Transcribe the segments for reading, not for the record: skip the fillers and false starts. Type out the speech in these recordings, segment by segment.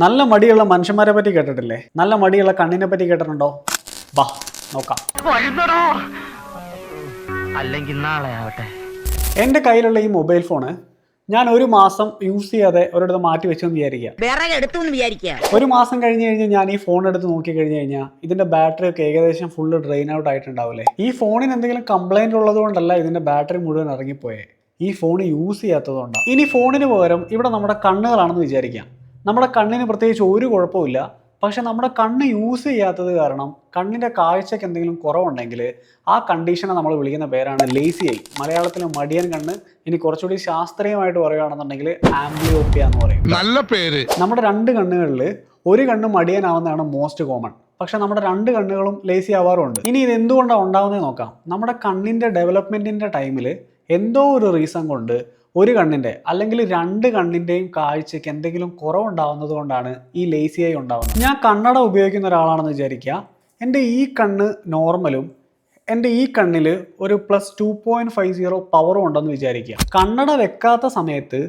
നല്ല മടിയുള്ള മനുഷ്യന്മാരെ പറ്റി കേട്ടിട്ടില്ലേ? നല്ല മടിയുള്ള കണ്ണിനെ പറ്റി കേട്ടിട്ടുണ്ടോ? വാ നോക്കാം. അല്ലെങ്കിൽ നാളെ ആവട്ടെ. എൻ്റെ കയ്യിലുള്ള ഈ മൊബൈൽ ഫോണ് ഞാൻ ഒരു മാസം യൂസ് ചെയ്യാതെ ഒരിടത്ത് മാറ്റി വെച്ചെന്ന് വിചാരിക്കുക. ഒരു മാസം കഴിഞ്ഞ് ഞാൻ ഈ ഫോൺ എടുത്ത് നോക്കി കഴിഞ്ഞ് കഴിഞ്ഞാൽ ഇതിന്റെ ബാറ്ററി ഒക്കെ ഏകദേശം ഫുള്ള് ഡ്രെയിൻ ഔട്ട് ആയിട്ടുണ്ടാവില്ലേ? ഈ ഫോണിന് എന്തെങ്കിലും കംപ്ലൈന്റ് ഉള്ളത് കൊണ്ടല്ല ഇതിന്റെ ബാറ്ററി മുഴുവൻ ഇറങ്ങിപ്പോയേ, ഈ ഫോൺ യൂസ് ചെയ്യാത്തതുകൊണ്ടാണ്. ഇനി ഫോണിന് പകരം ഇവിടെ നമ്മുടെ കണ്ണുകളാണെന്ന് വിചാരിക്കാം. നമ്മുടെ കണ്ണിന് പ്രത്യേകിച്ച് ഒരു കുഴപ്പമില്ല, പക്ഷെ നമ്മുടെ കണ്ണ് യൂസ് ചെയ്യാത്തത് കാരണം കണ്ണിൻ്റെ കാഴ്ചയ്ക്ക് എന്തെങ്കിലും കുറവുണ്ടെങ്കിൽ ആ കണ്ടീഷനെ നമ്മൾ വിളിക്കുന്ന പേരാണ് ലേസി ഐ. മലയാളത്തിൽ മടിയൻ കണ്ണ്. ഇനി കുറച്ചുകൂടി ശാസ്ത്രീയമായിട്ട് പറയുകയാണെന്നുണ്ടെങ്കിൽ ആംബ്ലിയോപ്പിയ എന്ന് പറയും. നല്ല പേര്. നമ്മുടെ രണ്ട് കണ്ണുകളിൽ ഒരു കണ്ണ് മടിയനാവുന്നതാണ് മോസ്റ്റ് കോമൺ. പക്ഷെ നമ്മുടെ രണ്ട് കണ്ണുകളും ലേസി ആവാറുണ്ട്. ഇനി ഇത് എന്തുകൊണ്ടാണ് ഉണ്ടാവുന്നത് നോക്കാം. നമ്മുടെ കണ്ണിൻ്റെ ഡെവലപ്മെൻറ്റിൻ്റെ ടൈമിൽ എന്തോ ഒരു റീസൺ കൊണ്ട് ഒരു കണ്ണിൻ്റെ അല്ലെങ്കിൽ രണ്ട് കണ്ണിൻ്റെയും കാഴ്ചയ്ക്ക് എന്തെങ്കിലും കുറവുണ്ടാവുന്നത് കൊണ്ടാണ് ഈ ലേസി ഐ ഉണ്ടാവുന്നത്. ഞാൻ കണ്ണട ഉപയോഗിക്കുന്ന ഒരാളാണെന്ന് വിചാരിക്കുക. എൻ്റെ ഈ കണ്ണ് നോർമലും എൻ്റെ ഈ കണ്ണിൽ ഒരു +2.50 പവറും ഉണ്ടെന്ന് വിചാരിക്കുക. കണ്ണട വെക്കാത്ത സമയത്ത്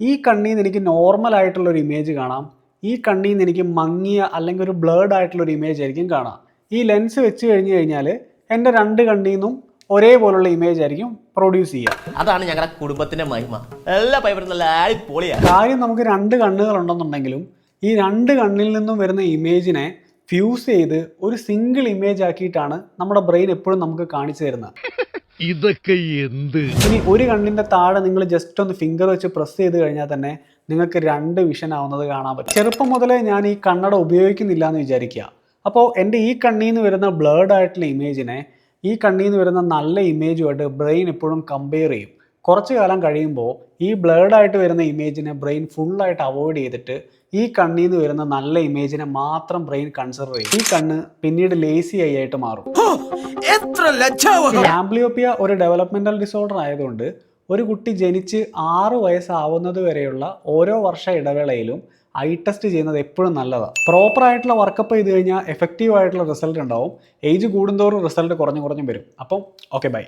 ഈ കണ്ണിൽ നിന്ന് എനിക്ക് നോർമലായിട്ടുള്ളൊരു ഇമേജ് കാണാം, ഈ കണ്ണിൽ നിന്ന് എനിക്ക് മങ്ങിയ അല്ലെങ്കിൽ ഒരു ബ്ലേഡ് ആയിട്ടുള്ളൊരു ഇമേജ് ആയിരിക്കും കാണാം. ഈ ലെൻസ് വെച്ച് കഴിഞ്ഞാൽ എൻ്റെ രണ്ട് കണ്ണിൽ നിന്നും ഒരേപോലുള്ള ഇമേജ് ആയിരിക്കും പ്രൊഡ്യൂസ് ചെയ്യുക. അതാണ് ഞങ്ങളുടെ കുടുംബത്തിന്റെ മഹിമ. എല്ലാ പൈപ്പറും നല്ല അടിപൊളിയാണ്. കാര്യം നമുക്ക് രണ്ട് കണ്ണുകൾ ഉണ്ടെന്നുണ്ടെങ്കിലും ഈ രണ്ട് കണ്ണിൽ നിന്നും വരുന്ന ഇമേജിനെ ഫ്യൂസ് ചെയ്ത് ഒരു സിംഗിൾ ഇമേജ് ആക്കിയിട്ടാണ് നമ്മുടെ ബ്രെയിൻ എപ്പോഴും നമുക്ക് കാണിച്ചു തരുന്നത്. ഇതൊക്കെ എന്ത്? ഇനി ഒരു കണ്ണിന്റെ താഴെ നിങ്ങൾ ജസ്റ്റ് ഒന്ന് ഫിംഗർ വെച്ച് പ്രസ് ചെയ്ത് കഴിഞ്ഞാൽ തന്നെ നിങ്ങൾക്ക് രണ്ട് വിഷൻ ആവുന്നത് കാണാൻ പറ്റും. ചെറുപ്പം മുതലേ ഞാൻ ഈ കണ്ണട ഉപയോഗിക്കുന്നില്ല എന്ന് വിചാരിക്കുക. അപ്പോൾ എൻ്റെ ഈ കണ്ണിൽ നിന്ന് വരുന്ന ബ്ലേഡ് ആയിട്ടുള്ള ഇമേജിനെ ഈ കണ്ണിൽ നിന്ന് വരുന്ന നല്ല ഇമേജുമായിട്ട് ബ്രെയിൻ എപ്പോഴും കമ്പയർ ചെയ്യും. കുറച്ച് കാലം കഴിയുമ്പോൾ ഈ ബ്ലേഡായിട്ട് വരുന്ന ഇമേജിനെ ബ്രെയിൻ ഫുള്ളായിട്ട് അവോയ്ഡ് ചെയ്തിട്ട് ഈ കണ്ണിൽ നിന്ന് വരുന്ന നല്ല ഇമേജിനെ മാത്രം ബ്രെയിൻ കൺസിഡർ ചെയ്യും. ഈ കണ്ണ് പിന്നീട് ലേസി ഐ ആയിട്ട് മാറും. ആംബ്ലിയോപ്പിയ ഒരു ഡെവലപ്മെന്റൽ ഡിസോർഡർ ആയതുകൊണ്ട് ഒരു കുട്ടി ജനിച്ച് 6 വയസ്സാവുന്നത് വരെയുള്ള ഓരോ വർഷ ഇടവേളയിലും ഐ ടെസ്റ്റ് ചെയ്യുന്നത് എപ്പോഴും നല്ലതാണ്. പ്രോപ്പർ ആയിട്ടുള്ള വർക്കപ്പ് ചെയ്ത് കഴിഞ്ഞാൽ എഫക്റ്റീവ് ആയിട്ടുള്ള റിസൾട്ട് ഉണ്ടാവും. ഏജ് കൂടുന്തോറും റിസൾട്ട് കുറഞ്ഞു വരും. അപ്പം ഓക്കെ, ബൈ.